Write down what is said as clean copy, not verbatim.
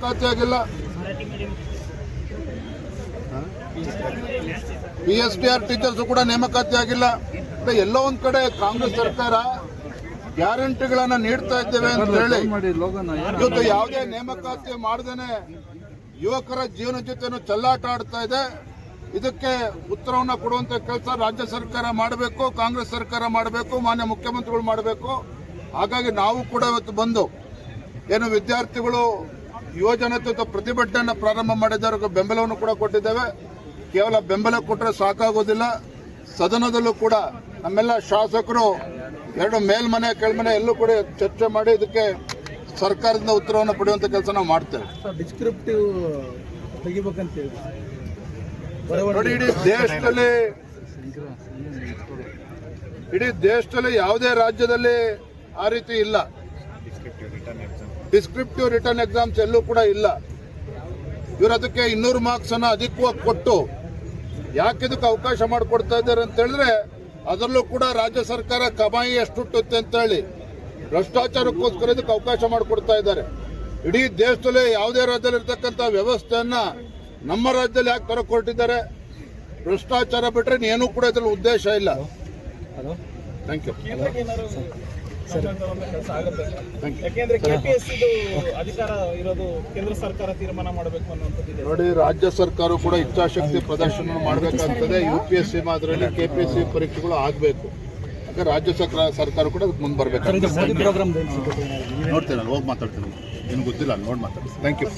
ನೇಮಕಾತಿ ಆಗಿಲ್ಲ. PSTR teachers ಕೂಡ ನೇಮಕಾತಿ ಆಗಿಲ್ಲ. ಎಲ್ಲೋ ಒಂದ್ ಕಡೆ ಕಾಂಗ್ರೆಸ್ ಸರ್ಕಾರ ಗ್ಯಾರಂಟಿಗಳನ್ನ ನೀಡ್ತಾ ಇದ್ದೇವೆ ಅಂತ ಹೇಳಿ ಇವತ್ತು ಯಾವುದೇ ನೇಮಕಾತಿ ಮಾಡದೇನೆ ಯುವಕರ ಜೀವನ ಜೊತೆ ಚೆಲ್ಲಾಟ ಆಡ್ತಾ ಇದೆ. ಇದಕ್ಕೆ ಉತ್ತರವನ್ನ ಕೊಡುವಂತ ಕೆಲಸ ರಾಜ್ಯ ಸರ್ಕಾರ ಮಾಡಬೇಕು, ಕಾಂಗ್ರೆಸ್ ಸರ್ಕಾರ ಮಾಡಬೇಕು, ಮಾನ್ಯ ಮುಖ್ಯಮಂತ್ರಿಗಳು ಮಾಡಬೇಕು. ಹಾಗಾಗಿ ನಾವು ಕೂಡ ಇವತ್ತು ಬಂದು ಏನು ವಿದ್ಯಾರ್ಥಿಗಳು ಯುವಜನತೆ ಪ್ರತಿಭಟನೆಯನ್ನು ಪ್ರಾರಂಭ ಮಾಡಿದವರಿಗೆ ಬೆಂಬಲವನ್ನು ಕೂಡ ಕೊಟ್ಟಿದ್ದೇವೆ. ಕೇವಲ ಬೆಂಬಲ ಕೊಟ್ಟರೆ ಸಾಕಾಗೋದಿಲ್ಲ. ಸದನದಲ್ಲೂ ಕೂಡ ನಮ್ಮೆಲ್ಲ ಶಾಸಕರು ಎರಡು ಮೇಲ್ಮನೆ ಕೆಳಮನೆ ಎಲ್ಲೂ ಕೂಡ ಚರ್ಚೆ ಮಾಡಿ ಇದಕ್ಕೆ ಸರ್ಕಾರದಿಂದ ಉತ್ತರವನ್ನು ಪಡೆಯುವಂತ ಕೆಲಸ ನಾವು ಮಾಡ್ತೇವೆ. ನೋಡಿ, ಇಡೀ ದೇಶದಲ್ಲಿ ಯಾವುದೇ ರಾಜ್ಯದಲ್ಲಿ ಆ ರೀತಿ ಇಲ್ಲ. ಡಿಸ್ಕ್ರಿಪ್ಟಿವ್ ರಿಟರ್ನ್ ಎಕ್ಸಾಮ್ಸ್ ಎಲ್ಲೂ ಕೂಡ ಇಲ್ಲ. ಇವರು ಅದಕ್ಕೆ 200 ಮಾರ್ಕ್ಸ್ ಅನ್ನ ಅಧಿಕವಾಗಿ ಕೊಟ್ಟು ಯಾಕೆ ಇದಕ್ಕೆ ಅವಕಾಶ ಮಾಡಿಕೊಡ್ತಾ ಇದ್ದಾರೆ ಅಂತ ಹೇಳಿದ್ರೆ, ಅದರಲ್ಲೂ ಕೂಡ ರಾಜ್ಯ ಸರ್ಕಾರ ಕಮಾಯಿ ಎಷ್ಟು ಹುಟ್ಟುತ್ತೆ ಅಂತ ಹೇಳಿ ಭ್ರಷ್ಟಾಚಾರಕ್ಕೋಸ್ಕರ ಇದಕ್ಕೆ ಅವಕಾಶ ಮಾಡಿಕೊಡ್ತಾ ಇದ್ದಾರೆ. ಇಡೀ ದೇಶದಲ್ಲಿ ಯಾವುದೇ ರಾಜ್ಯದಲ್ಲಿ ಇರ್ತಕ್ಕಂಥ ವ್ಯವಸ್ಥೆಯನ್ನ ನಮ್ಮ ರಾಜ್ಯದಲ್ಲಿ ಯಾಕೆ ತರಕೊಟ್ಟಿದ್ದಾರೆ? ಭ್ರಷ್ಟಾಚಾರ ಬಿಟ್ಟರೆ ಏನೂ ಕೂಡ ಇದರಲ್ಲಿ ಉದ್ದೇಶ ಇಲ್ಲ. Thank you. ನೋಡಿ, ರಾಜ್ಯ ಸರ್ಕಾರ ಕೂಡ ಇಚ್ಛಾಶಕ್ತಿ ಪ್ರದರ್ಶನ ಮಾಡಬೇಕಾಗ್ತದೆ. UPSC ಮಾದರಿಯಲ್ಲಿ KPSC ಪರೀಕ್ಷೆಗಳು ಆಗಬೇಕು. ಯಾಕಂದ್ರೆ ರಾಜ್ಯ ಸರ್ಕಾರ ಕೂಡ ಅದಕ್ಕೆ ಮುಂದೆ ಬರಬೇಕು. ನೋಡ್ತೇನೆ, ಹೋಗಿ ಮಾತಾಡ್ತೀನಿ. ನಿಮ್ಗೆ ಗೊತ್ತಿಲ್ಲ, ನೋಡಿ ಮಾತಾಡ್ತೀನಿ. Thank you.